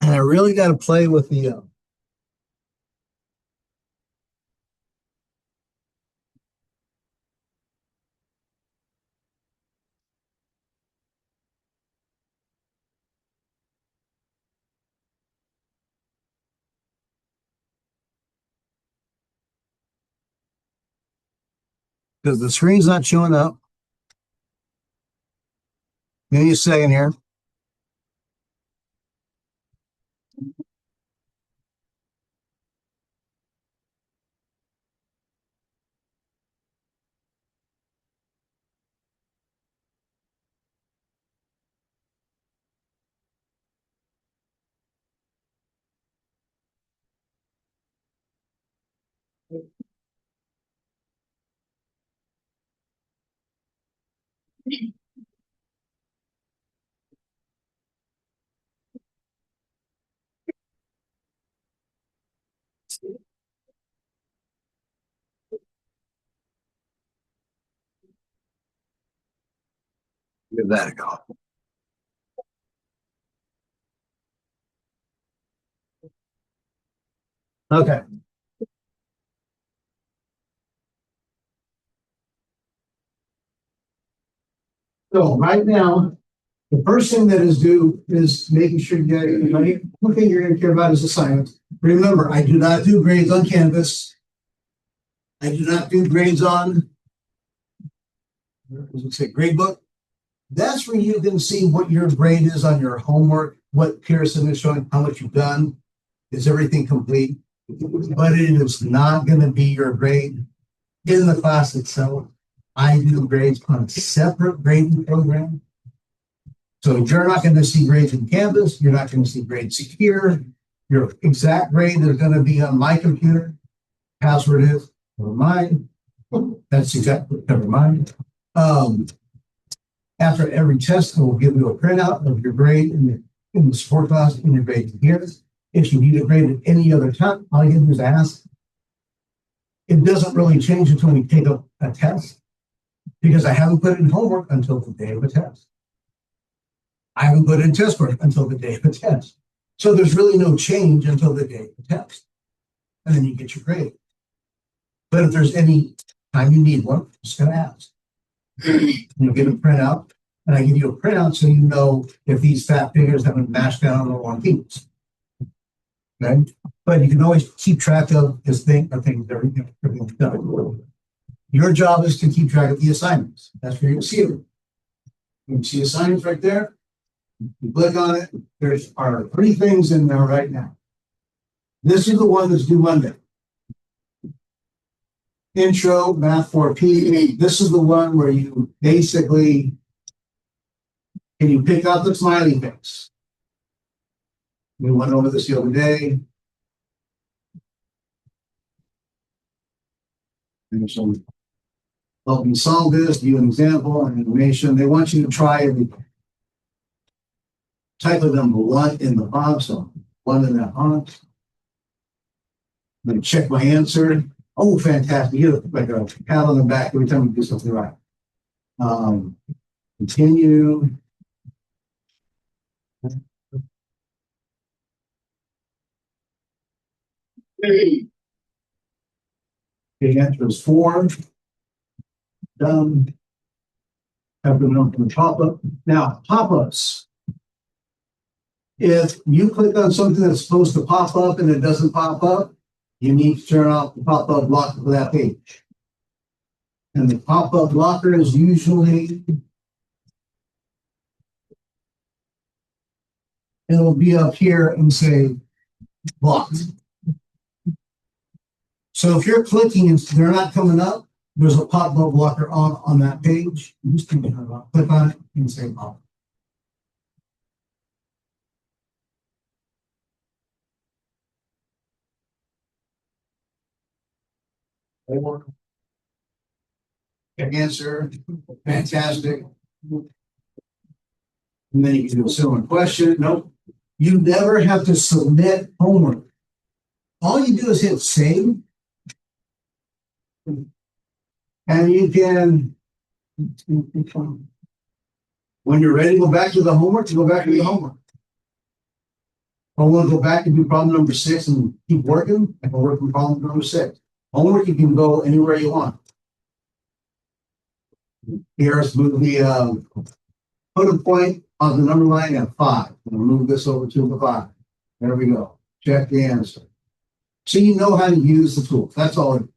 And I really got to play with the because the screen's not showing up. Give me a second here. Give that a go. Okay. So right now, the first thing that is due is making sure you get your money. One thing you're going to care about is assignments. Remember, I do not do grades on Canvas. I do not do grades on, as we say, grade book. That's where you can see what your grade is on your homework, what Pearson is showing, how much you've done. Is everything complete? But it is not going to be your grade in the class itself. I do grades on a separate grading program. So you're not going to see grades in Canvas. You're not going to see grades here. Your exact grade is going to be on my computer. Password is never mind. That's exactly never mind. After every test, I will give you a printout of your grade in the support class and your grade here. If you need a grade at any other time, all you do is ask. It doesn't really change until we take up a test because I haven't put it in homework until the day of a test. I haven't put in test work until the day of the test. So there's really no change until the day of the test. And then you get your grade. But if there's any time you need one, just going to ask. You'll get a printout, and I give you a printout so you know if these fat figures have been mashed down on the wrong keys. Okay? But you can always keep track of this thing, everything's done. Your job is to keep track of the assignments. That's where you'll see it. You can see assignments right there. You click on it. There are 3 things in there right now. This is the one that's due Monday. Intro, Math 4P. This is the one where you basically, can you pick out the smiley face? We went over this the other day. And so help me solve this, view an example, and animation. They want you to try everything. Type of number 1 in the box, so 1 in that box. Then check my answer. Oh, fantastic. You look like a pat on the back every time you do something right. Continue. The answer is 4. Done. Have the number from the pop-up. Now, pop-ups. If you click on something that's supposed to pop up and it doesn't pop up, you need to turn off the pop-up blocker for that page. And the pop-up blocker is usually, it'll be up here and say blocked. So if you're clicking and they're not coming up, there's a pop-up blocker on that page. You just click on it and say pop. Answer, fantastic. And then you can do a similar question. Nope. You never have to submit homework. All you do is hit save. And you can, when you're ready to go back to the homework, you go back to the homework. I want to go back and do problem number 6 and keep working. I can work on problem number 6. Homework, you can go anywhere you want. Here's move the put a point on the number line at 5. We'll move this over to the 5. There we go. Check the answer. So you know how to use the tool. That's all.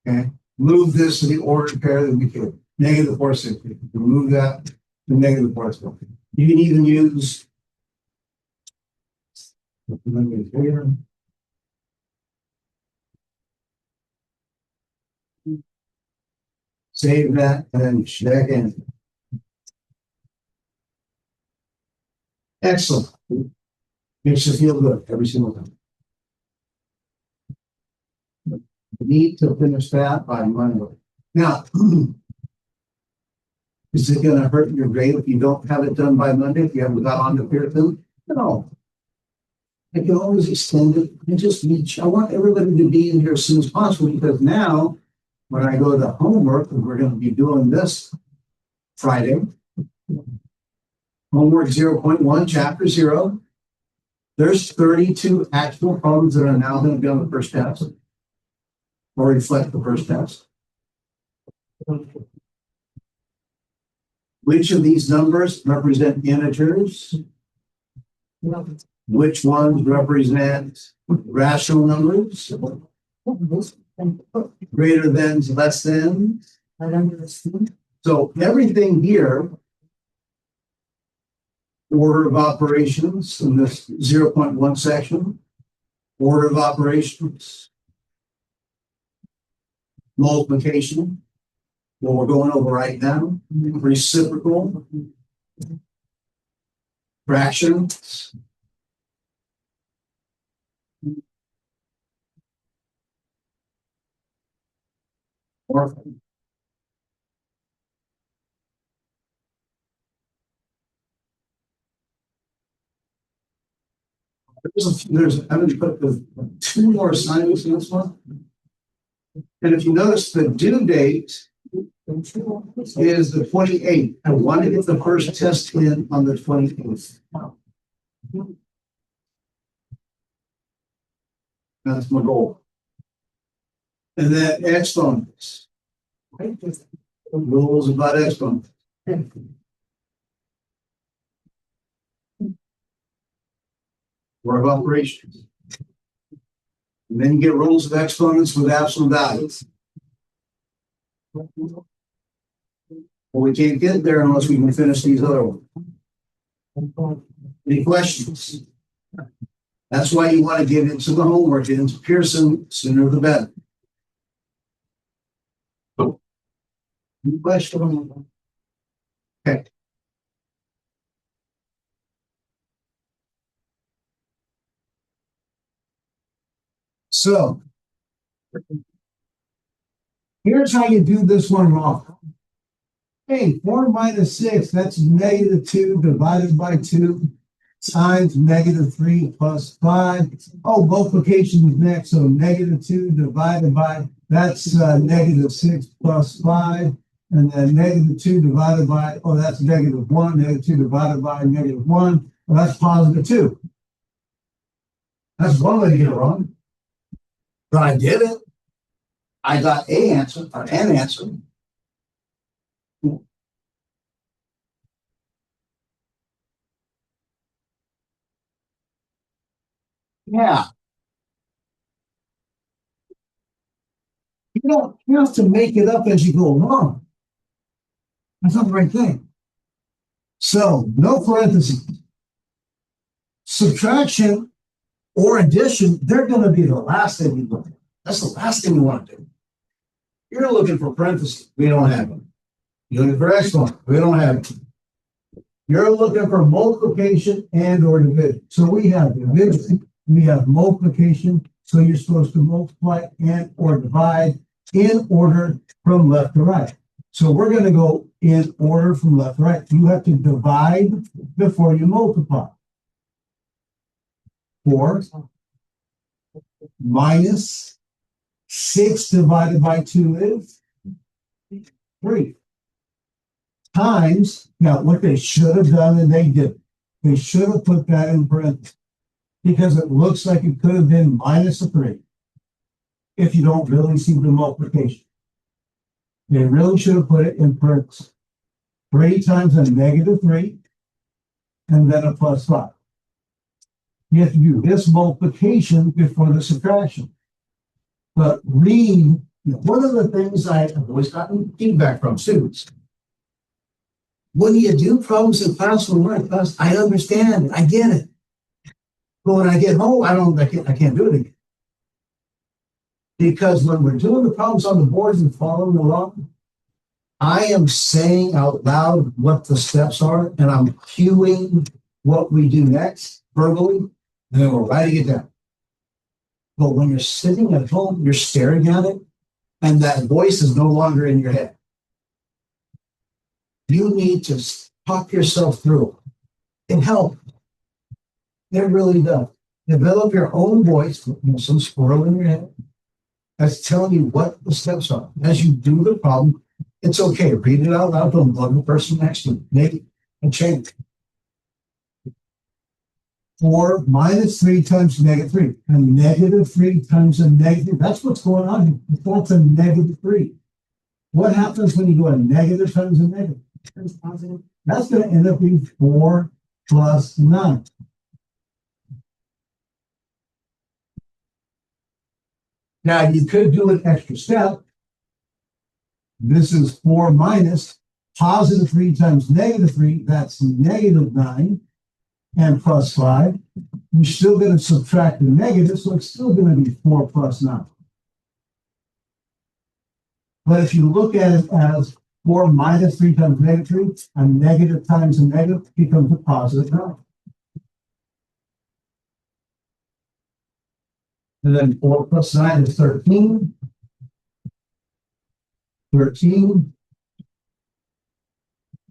Okay. Move this to the ordered pair that we could. Negative 460. Move that to negative 460. You can even use here. Save that and then check in. Excellent. Makes you feel good every single time. You need to finish that by Monday. Now, is it going to hurt your grade if you don't have it done by Monday? If you haven't got on to Pearson? No. I can always extend it and just reach. I want everybody to be in here as soon as possible because now, when I go to homework, and we're going to be doing this Friday, homework 0.1, chapter 0. There's 32 actual problems that are now going to be on the first test or reflect the first test. Which of these numbers represent integers? Which ones represent rational numbers? Greater than, less than. So everything here, order of operations in this 0.1 section, order of operations, multiplication, what we're going over right now, reciprocal, fractions, or I'm going to put the 2 more assignments in this one. And if you notice, the due date is the 28th. I want to get the first test in on the 28th. That's my goal. And then exponents. Rules about exponents. Order of operations. And then you get rules of exponents with absolute values. Well, we can't get there unless we can finish these other ones. Any questions? That's why you want to get into the homework, get into Pearson, sooner the better. Any questions? Okay. So, here's how you do this one wrong. Hey, 4 minus 6, that's negative 2 divided by 2 times negative 3 plus 5. Oh, multiplication is next, so negative 2 divided by, that's negative 6 plus 5. And then negative 2 divided by, oh, that's negative 1. Negative 2 divided by negative 1. Well, that's positive 2. That's one way to get it wrong. But I did it. I got a answer, or an answer. Yeah. You don't have to make it up as you go along. That's not the right thing. So, no parentheses. Subtraction or addition, they're going to be the last thing you look at. That's the last thing you want to do. You're looking for parentheses. We don't have them. You're looking for exponent. We don't have them. You're looking for multiplication and or division. So we have division. We have multiplication. So you're supposed to multiply and or divide in order from left to right. So we're going to go in order from left to right. You have to divide before you multiply. 4 minus 6 divided by 2 is 3. Times, now what they should have done and they did, They should have put that in parentheses because it looks like it could have been minus a 3 if you don't really see the multiplication. They really should have put it in parentheses. 3 times a negative 3 and then a plus 5. You have to do this multiplication before the subtraction. But read, one of the things I've always gotten feedback from students. When you do problems in class or work class, I understand, I get it. But when I get home, I can't do it again. Because when we're doing the problems on the boards and following along, I am saying out loud what the steps are, and I'm cueing what we do next verbally, and then we're writing it down. But when you're sitting at home, you're staring at it, and that voice is no longer in your head. You need to talk yourself through it. It helps. It really does. Develop your own voice, some squirrel in your head, that's telling you what the steps are. As you do the problem, it's okay. Read it out loud. Don't love the person next to you. Make a change. 4 minus 3 times negative 3. And negative 3 times a negative. That's what's going on here. That's a negative 3. What happens when you do a negative times a negative? Positive. That's going to end up being 4 plus 9. Now, you could do an extra step. This is 4 minus positive 3 times negative 3. That's negative 9 and plus 5. You're still going to subtract the negative, so it's still going to be 4 plus 9. But if you look at it as 4 minus 3 times negative 3, a negative times a negative becomes a positive 9. And then 4 plus 9 is 13. 13.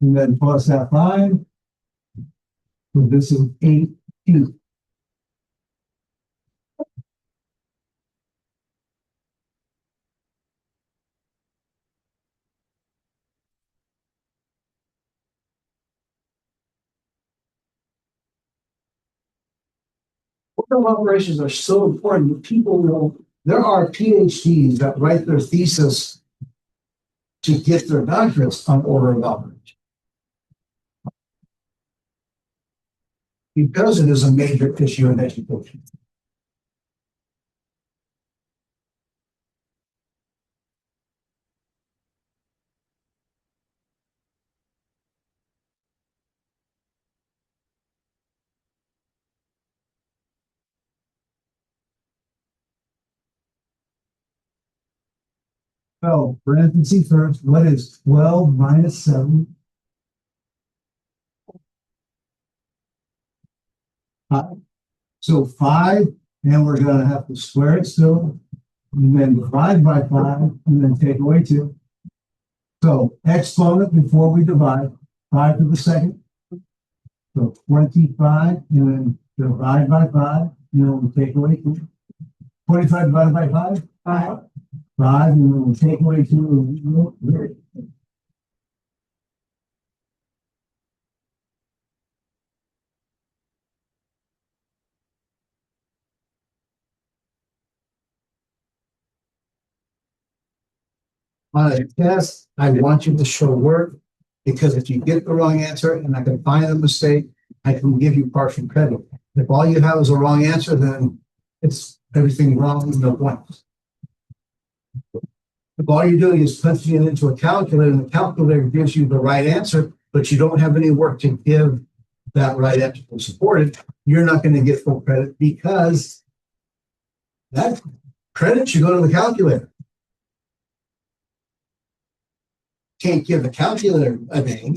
And then plus that 5. So this is 18. Program operations are so important. People will, there are PhDs that write their thesis to get their doctorates on order of operation. Because it is a major issue in education. So, parentheses first, what is 12 minus 7? 5. So 5, and we're going to have to square it still, and then divide by 5, and then take away 2. So exponent before we divide, 5 to the second. So 25, and then divide by 5, and then we'll take away 2. 25 divided by 5? 5. 5, and then we'll take away 2. On a test, I want you to show work, because if you get the wrong answer and I can find a mistake, I can give you partial credit. If all you have is a wrong answer, then it's everything wrong, no points. If all you're doing is punching it into a calculator and the calculator gives you the right answer, but you don't have any work to give that right answer to support it, you're not going to get full credit, because that credit should go to the calculator. Can't give the calculator a name,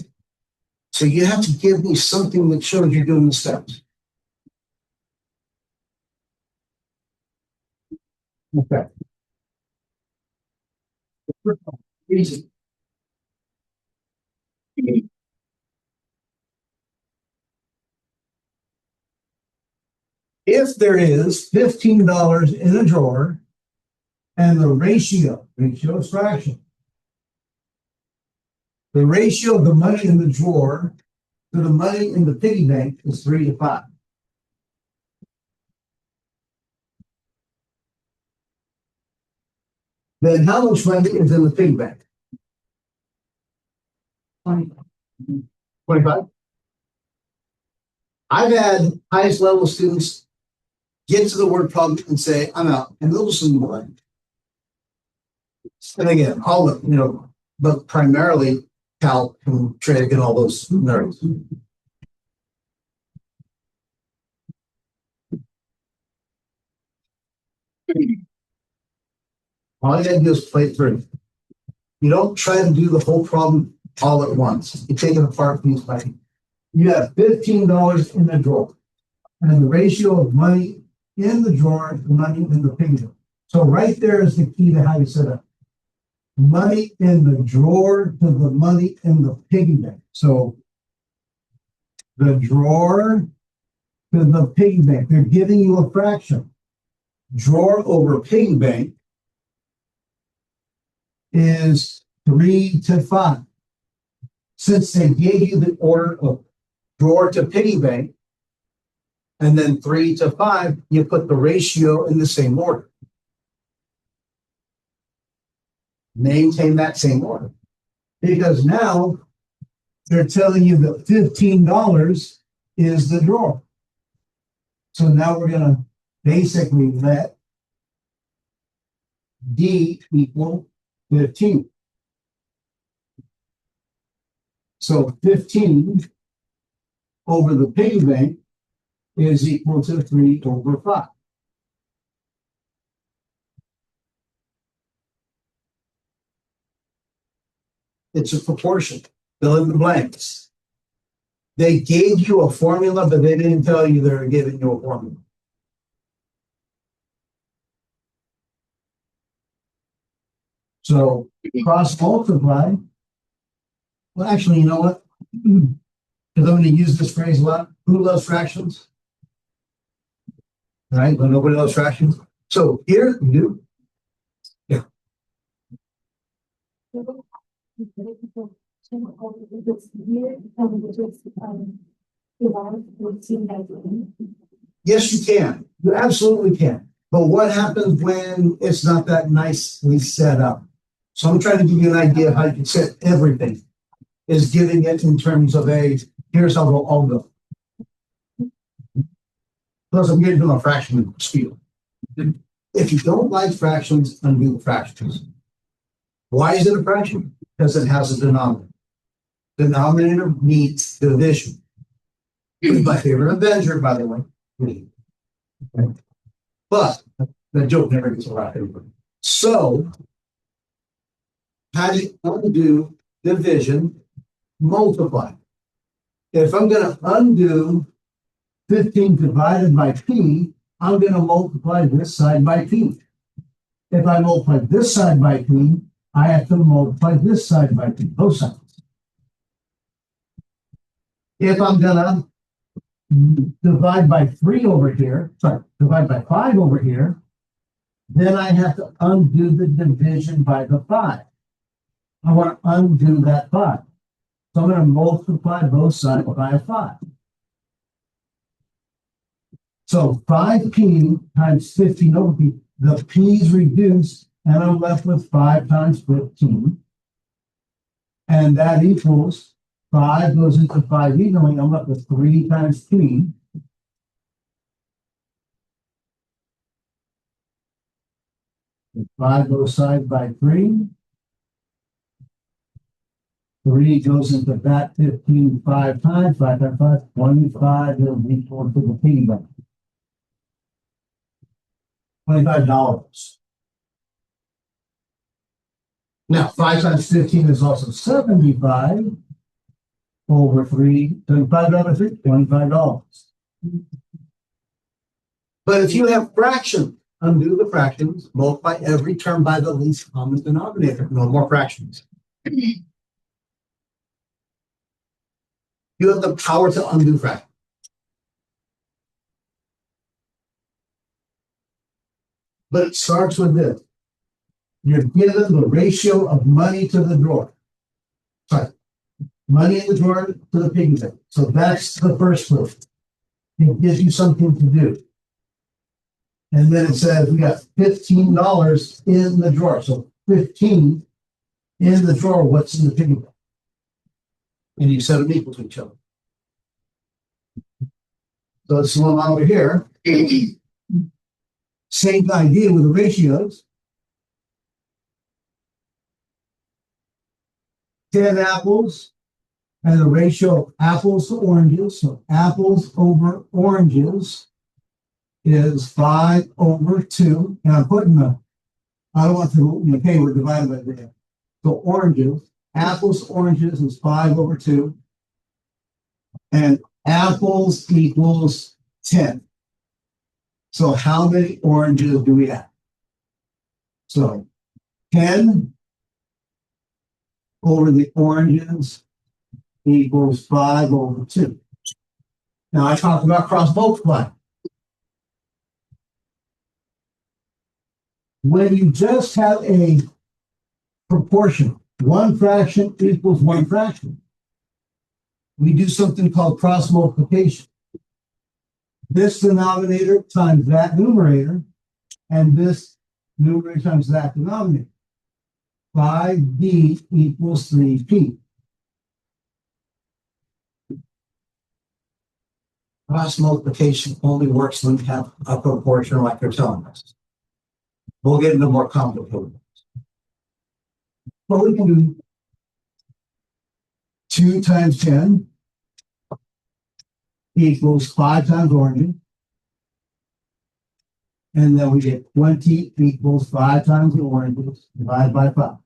so you have to give me something that shows you're doing the steps. Okay. Easy. If there is $15 in a drawer and the ratio is fraction, the ratio of the money in the drawer to to the money in the piggy bank is 3 to 5. Then how much money is in the piggy bank? 25. I've had highest level students get to the word problem and say, I'm out, and they'll just leave blank. And again, all the, but primarily calc and trig and all those nerds. All you gotta do is play through. You don't try to do the whole problem all at once. You take it apart piece by piece. You have $15 in the drawer, and the ratio of money in the drawer to money in the piggy bank. So right there is the key to how you set up. Money in the drawer to the money in the piggy bank. So the drawer to the piggy bank. They're giving you a fraction. Drawer over piggy bank is 3 to 5. Since they gave you the order of drawer to piggy bank, and then 3 to 5, you put the ratio in the same order. Maintain that same order. Because now they're telling you that $15 is the drawer. So now we're going to basically let D equal 15. So 15 over the piggy bank is equal to 3 over 5. It's a proportion. Fill in the blanks. They gave you a formula, but they didn't tell you they were giving you a formula. So cross multiply. Well, actually, you know what? Because I'm going to use this phrase a lot. Who loves fractions? Right? But nobody loves fractions. So here you do. Yeah. Yes, you can. You absolutely can. But what happens when it's not that nicely set up? So I'm trying to give you an idea of how you can set everything. Is giving it in terms of here's how they'll all go. Plus, I'm getting to a fraction spiel. If you don't like fractions, undo the fractions. Why is it a fraction? Because it has a denominator. Denominator meets division. My favorite Avenger, by the way. But that joke never gets a lot of paper. So, how do you undo division? Multiply. If I'm going to undo 15 divided by p, I'm going to multiply this side by p. If I multiply this side by p, I have to multiply this side by p, both sides. If I'm going to divide by 3 over here, divide by 5 over here, then I have to undo the division by the 5. I want to undo that 5. So I'm going to multiply both sides by a 5. So 5p times 15 over p, the p's reduced, and I'm left with 5 times 15. And that equals 5 goes into 5 evenly, I'm left with 3 times p. And 5 goes side by 3. 3 goes into that 15 5 times, 5 times 5, 25 is equal to the piggy bank. $25. Now, 5 times 15 is also 75 over 3, 75 over 3, $25. But if you have fractions, undo the fractions, multiply every term by the least common denominator. No more fractions. You have the power to undo fractions. But it starts with this. You're given the ratio of money to the drawer. Sorry. Money in the drawer to the piggy bank. So that's the first clue. It gives you something to do. And then it says we got $15 in the drawer. So 15 in the drawer, what's in the piggy bank? And you set them equal to each other. So it's one over here. Same idea with the ratios. 10 apples and the ratio of apples to oranges. So apples over oranges is 5/2. And I'm putting I don't want the paper divided by there. So oranges, apples to oranges is 5/2. And apples equals 10. So how many oranges do we have? So 10 over the oranges equals 5/2. Now I talked about cross multiplying. When you just have a proportion, one fraction equals one fraction, we do something called cross multiplication. This denominator times that numerator, and this numerator times that denominator. 5b equals 3p. Cross multiplication only works when you have a proportion like they're telling us. We'll get into more complicated ones. But we can do 2 times 10 equals 5 times orange. And then we get 20 equals 5 times the oranges divided by 5.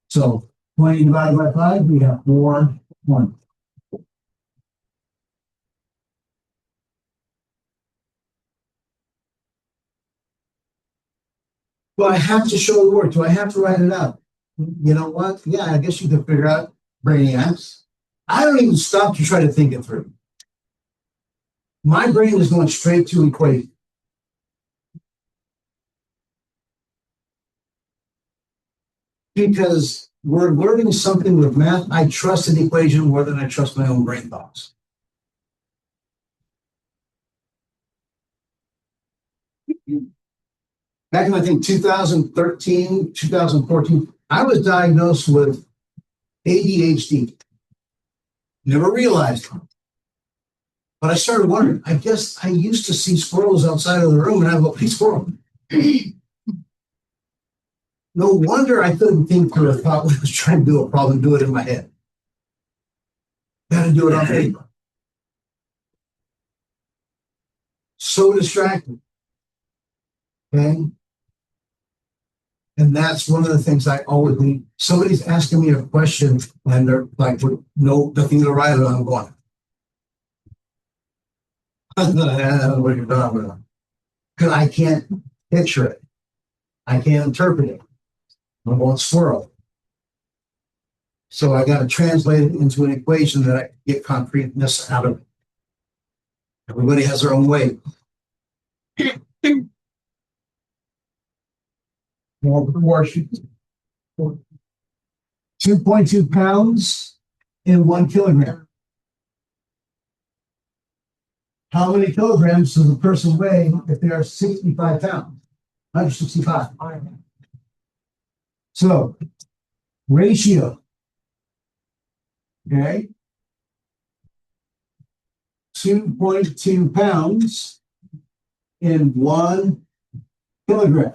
So 20 divided by 5, we have 4 1. Do I have to show the word? Do I have to write it out? You know what? Yeah, I guess you could figure out brainiacs. I don't even stop to try to think it through. My brain is going straight to equation. Because we're learning something with math, I trust an equation more than I trust my own brain thoughts. Back in, I think, 2013, 2014, I was diagnosed with ADHD. Never realized it. But I started wondering, I guess I used to see squirrels outside of the room and have a big squirrel. No wonder I couldn't think through a problem. I was trying to do a problem, do it in my head. Got to do it on paper. So distracting. Okay? And that's one of the things I always need. Somebody's asking me a question and they're like, with nothing to write it on, I'm going. I don't know what you're talking about. Because I can't picture it. I can't interpret it. I won't swirl. So I got to translate it into an equation that I get concreteness out of it. Everybody has their own way. More proportions. 2.2 pounds in 1 kilogram. How many kilograms does a person weigh if they are 65 pounds? 165. So, ratio. Okay. 2.2 pounds in 1 kilogram.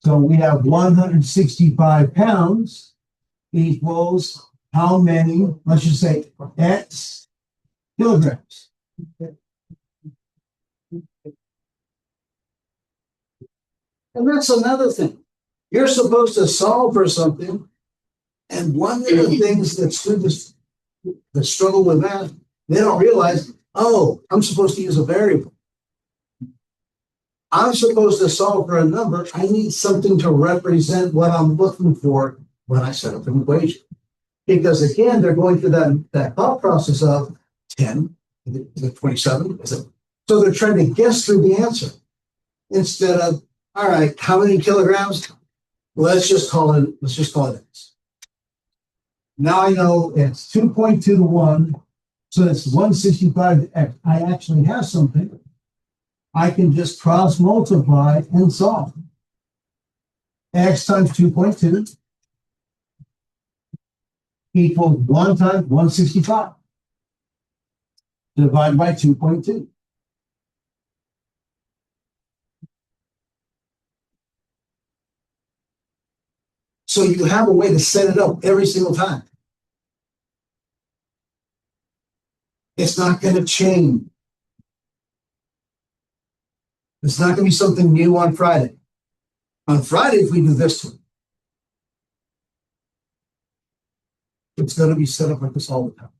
So we have 165 pounds equals how many, let's just say X kilograms. And that's another thing. You're supposed to solve for something. And one of the things that students that struggle with math, they don't realize, oh, I'm supposed to use a variable. I'm supposed to solve for a number. I need something to represent what I'm looking for when I set up an equation. Because again, they're going through that thought process of 10, is it 27? Is it? So they're trying to guess through the answer instead of, all right, how many kilograms? let's just call it X. Now I know it's 2.2 to 1, so it's 165 to X. I actually have something. I can just cross multiply and solve. X times 2.2 equals 1 times 165 divided by 2.2. So you have a way to set it up every single time. It's not going to change. It's not going to be something new on Friday. On Friday, if we do this one, it's going to be set up like this all the time.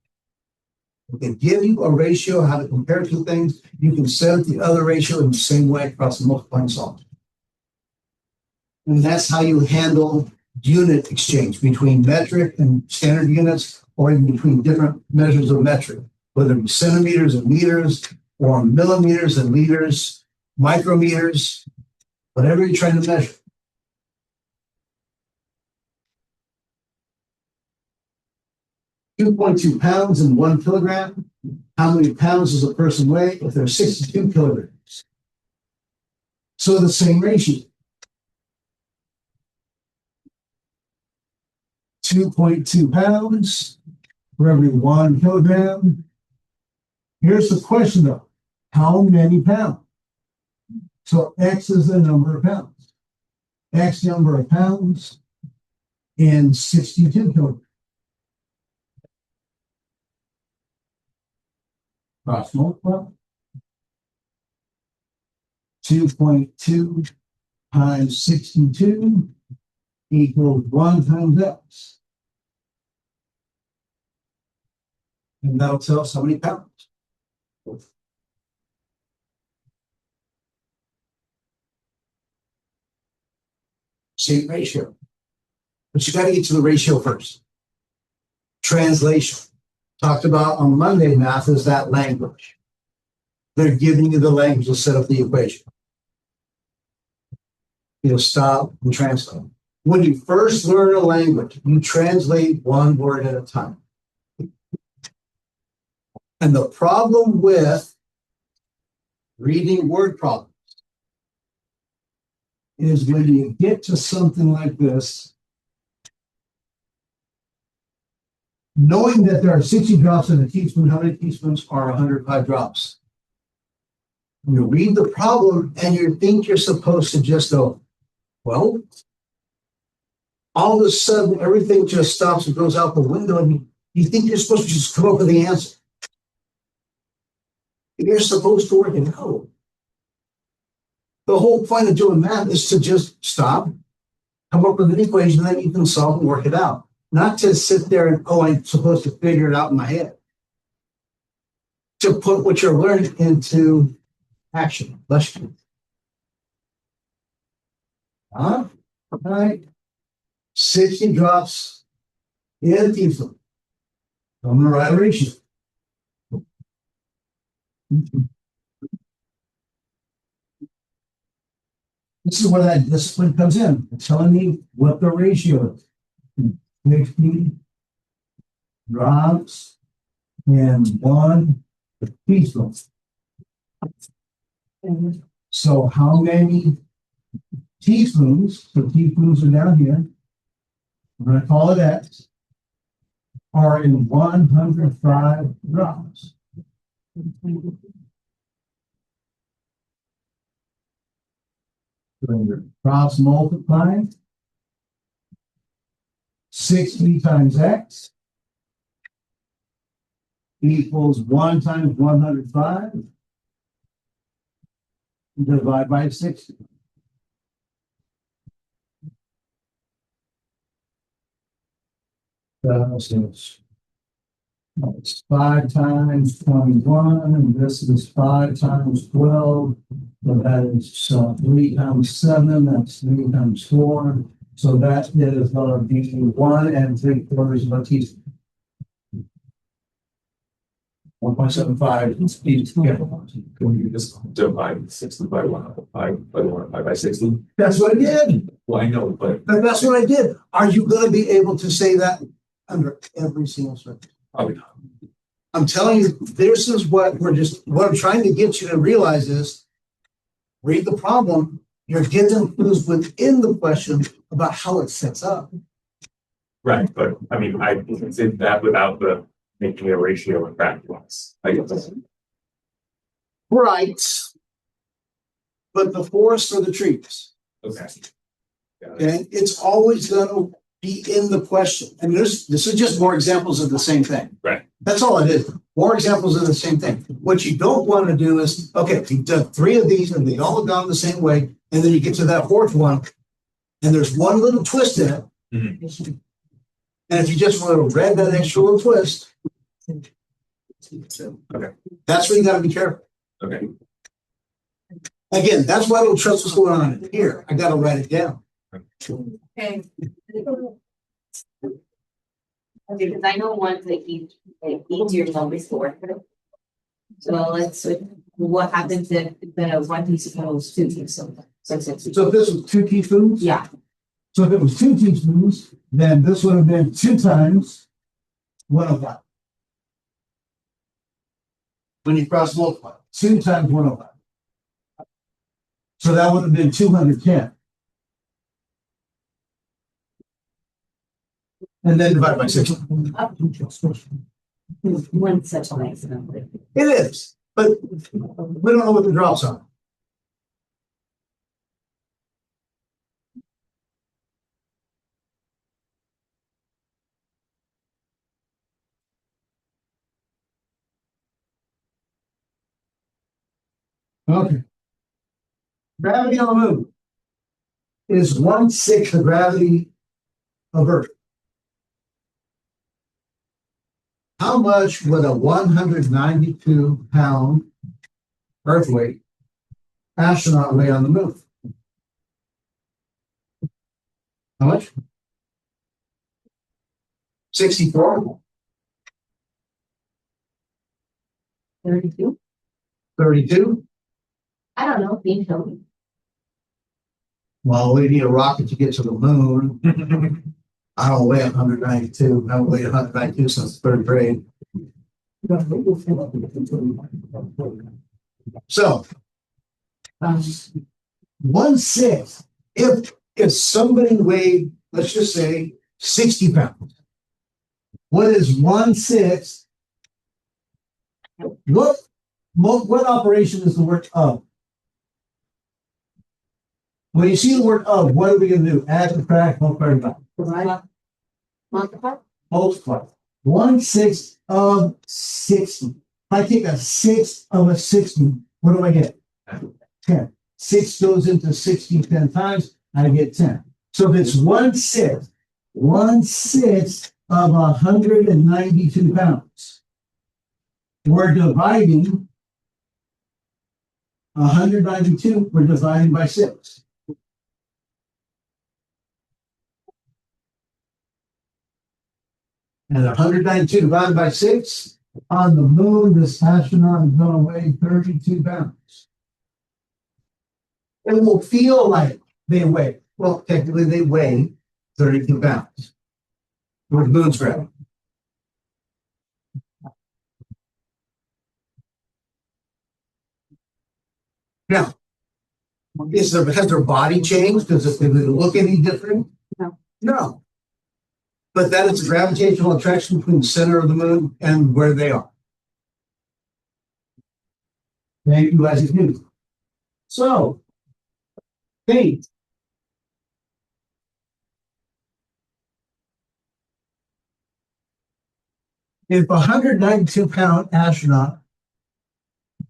We can give you a ratio, how to compare two things. You can set up the other ratio in the same way across the multiplying solve. And that's how you handle unit exchange between metric and standard units, or even between different measures of metric, whether it be centimeters and meters, or millimeters and liters, micrometers, whatever you're trying to measure. $2.2 pounds and 1 kilogram. How many pounds does a person weigh if they're 62 kilograms? So the same ratio. 2.2 pounds for every 1 kilogram. Here's the question though. How many pounds? So X is the number of pounds. X number of pounds in 62 kilograms. Cross multiply. 2.2 times 62 equals 1 times X. And that'll tell us how many pounds. Same ratio. But you got to get to the ratio first. Translation. Talked about on Monday, math is that language. They're giving you the language to set up the equation. You'll stop and translate. When you first learn a language, you translate one word at a time. And the problem with reading word problems is when you get to something like this, knowing that there are 60 drops in a teaspoon, how many teaspoons are 105 drops? You read the problem and you think you're supposed to just go, well, all of a sudden everything just stops and goes out the window, and you think you're supposed to just come up with the answer. You're supposed to work it out. The whole point of doing math is to just stop, come up with an equation that you can solve and work it out. Not to sit there and, oh, I'm supposed to figure it out in my head. To put what you're learning into action. Let's do it. All right. 60 drops in teaspoon. I'm going to write a ratio. This is where that discipline comes in. It's telling me what the ratio is. 60 drops in 1 teaspoon. So how many teaspoons, so teaspoons are down here, I'm going to call it X, are in 105 drops. Cross multiply 60 times X equals 1 times 105 divided by 60. So it's 5 times 21, and this is 5 times 12. So that is 3 times 7, that's 3 times 4. So that is going to be 1 3/4 of a teaspoon. 1.75 speed. Yeah. Can you just divide 60 by 5 by 60? That's what I did. Well, I know, but That's what I did. Are you going to be able to say that under every single circuit? probably not. I'm telling you, this is what what I'm trying to get you to realize is read the problem. You're getting clues within the question about how it sets up. Right, but I mean, I did that without the making a ratio in practice. I guess. Right. But the forest or the trees. Okay. Got it. Okay. It's always going to be in the question. And this is just more examples of the same thing. Right. That's all it is. More examples of the same thing. What you don't want to do is, okay, you've done 3 of these and they all have gone the same way. And then you get to that 4th one and there's one little twist in it. Mm-hmm. And if you just want to read that extra little twist, Okay. That's where you got to be careful. Okay. Again, that's why I don't trust what's going on in here. I got to write it down. Okay. Okay, because I know one's like easier than before. So let's, what happens if the 1 teaspoon is 2 teaspoons? So So if this was 2 teaspoons? yeah, So if it was 2 teaspoons, then this would have been 2 times 105. When you cross multiply, 2 times 105. So that would have been 210. And then divide by 6. one such a nice number. It is, but we don't know what the drops are. Okay. Gravity on the moon is 1/6 the gravity of Earth. How much would a 192-pound Earth weight astronaut weigh on the moon? How much? 64. 32? 32. I don't know, being showy. Well, we need a rocket to get to the moon. I don't weigh 192. I don't weigh 192 since 3rd grade. So, 1/6. If somebody weighed, let's just say, 60 pounds, what is 1/6? What operation is the word of? When you see the word of, what are we going to do? Add, subtract, multiply, divide. Multiply? Multiply. 1/6 of 60. If I take a 1/6 of a 60, what do I get? 10. 6 goes into 60 10 times, I get 10. So if it's 1/6 of 192 pounds, we're dividing 192, we're dividing by 6. And 192 divided by 6, on the moon, this astronaut is going to weigh 32 pounds. It will feel like they weigh, well, technically they weigh 32 pounds. With moon's gravity. Now, has their body changed? Does it look any different? No. No. But that is a gravitational attraction between the center of the moon and where they are. Thank you, Isaac Newton. So, think. If a 192-pound astronaut,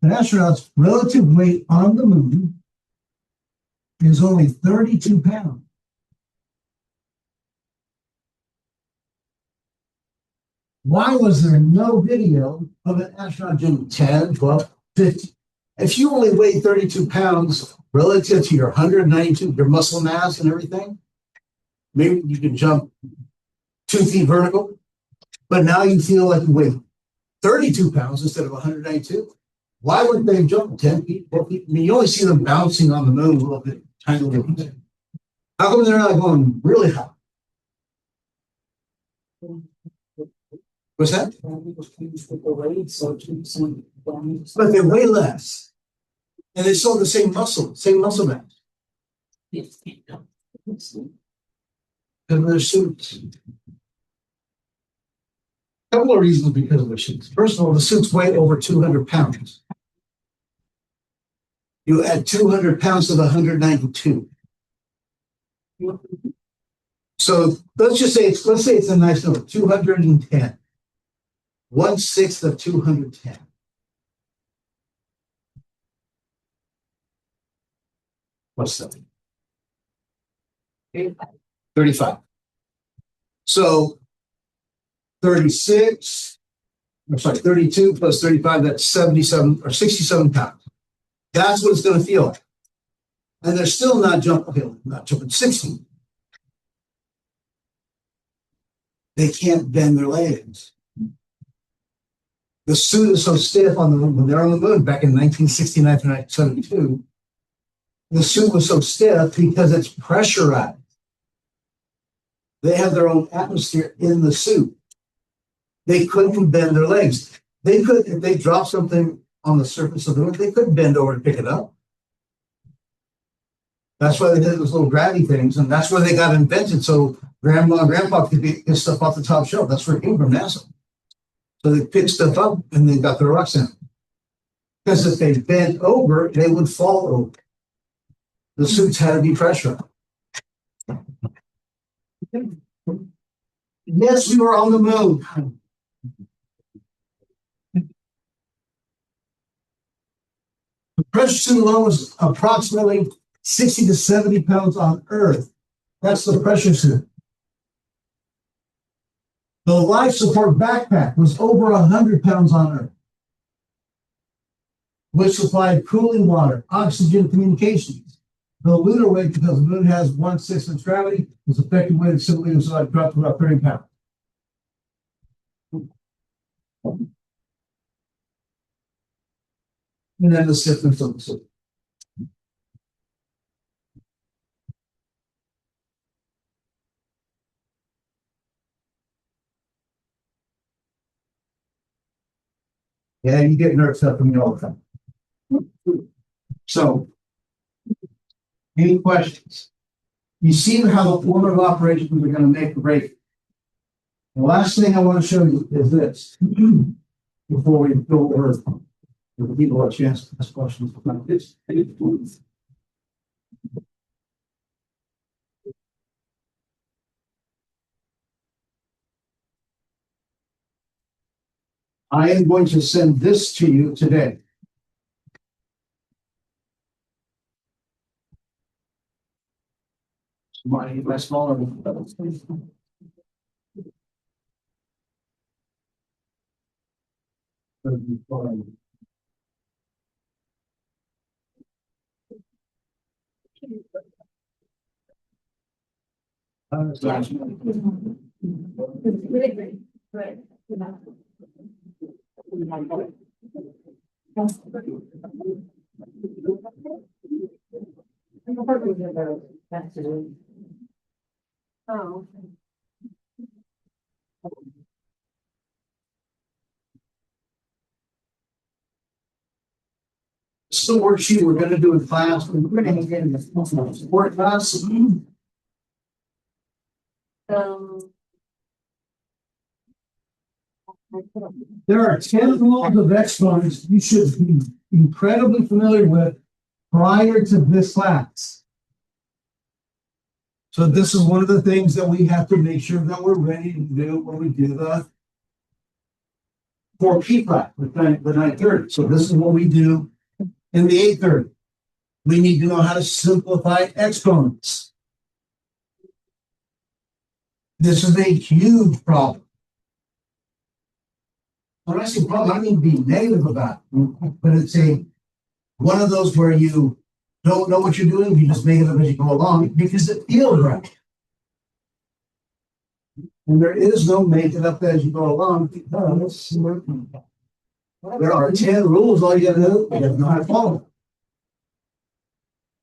an astronaut's relative weight on the moon is only 32 pounds. Why was there no video of an astronaut doing 10, 12, 15? If you only weigh 32 pounds relative to your 192, your muscle mass and everything, maybe you can jump 2 feet vertical, but now you feel like you weigh 32 pounds instead of 192. Why wouldn't they jump 10 feet, 12 feet? I mean, you only see them bouncing on the moon a little bit, tiny little bit. How come they're not going really high? What's that? But they weigh less. And they still have the same muscle mass. And their suits. A couple of reasons because of the suits. First of all, the suits weigh over 200 pounds. You add 200 pounds to the 192. So let's say it's a nice number, 210. 1/6 of 210. What's that? 35. So 32 plus 35, that's 77 or 67 pounds. That's what it's going to feel like. And they're still not jumping 60. They can't bend their legs. The suit is so stiff when they're on the moon back in 1969 to 1972. The suit was so stiff because it's pressurized. They have their own atmosphere in the suit. They couldn't bend their legs. They could, if they dropped something on the surface of the moon, they couldn't bend over and pick it up. That's why they did those little gravity things, and that's where they got invented. So grandma and grandpa could get stuff off the top shelf. That's where it came from, NASA. So they picked stuff up and they got their rocks in. Because if they bent over, they would fall over. The suits had to be pressurized. Yes, we were on the moon. The pressure suit alone was approximately 60 to 70 pounds on Earth. That's the pressure suit. The life support backpack was over 100 pounds on Earth, which supplied cooling water, oxygen, communications. The lunar weight, because the moon has 1/6 of its gravity, was effective weight of simply was dropped to about 30 pounds. And then the stiffness of the suit. Yeah, you get nervous up from me all the time. So, any questions? You see how the order of operations we're going to make the break. The last thing I want to show you is this. Before we go over, give people a chance to ask questions about this. I am going to send this to you today. My smaller one. Oh. This is the worksheet we're going to do in class. We're going to get in the support class. There are 10 laws of exponents you should be incredibly familiar with prior to this class. So this is one of the things that we have to make sure that we're ready to do when we do the 4P class, the 930. So this is what we do in the 830. We need to know how to simplify exponents. This is a huge problem. When I say problem, I don't mean to be negative about it, but it's one of those where you don't know what you're doing, you just make it up as you go along because it feels right. And there is no make it up as you go along because There are 10 rules. All you gotta do is know how to follow them.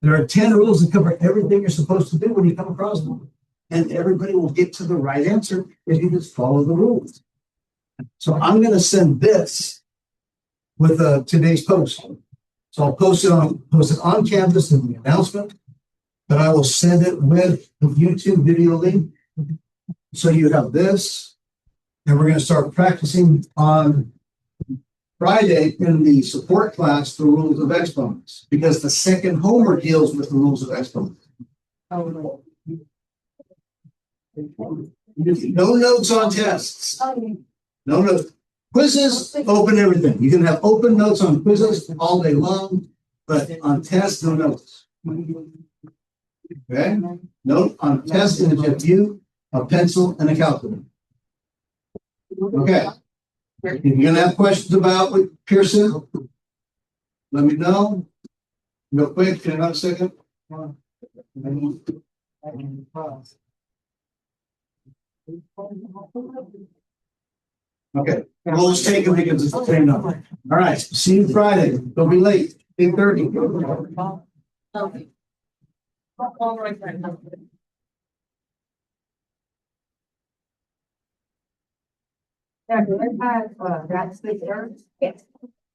There are 10 rules that cover everything you're supposed to do when you come across them. And everybody will get to the right answer if you just follow the rules. So I'm going to send this with today's post. So I'll post it on campus in the announcement, but I will send it with the YouTube video link. So you have this, and we're going to start practicing on Friday in the support class, the rules of exponents, because the second homework deals with the rules of exponents. No notes on tests. No notes. Quizzes, open everything. You can have open notes on quizzes all day long, but on tests, no notes. Okay? Note on tests is just you, a pencil, and a calculator. Okay. If you're going to have questions about what Pearson, let me know. Real quick, can I have a second? Okay, we'll just take them because it's the same number. All right, see you Friday. Don't be late. 8:30. Okay. Yeah, do I have, that's the, yes.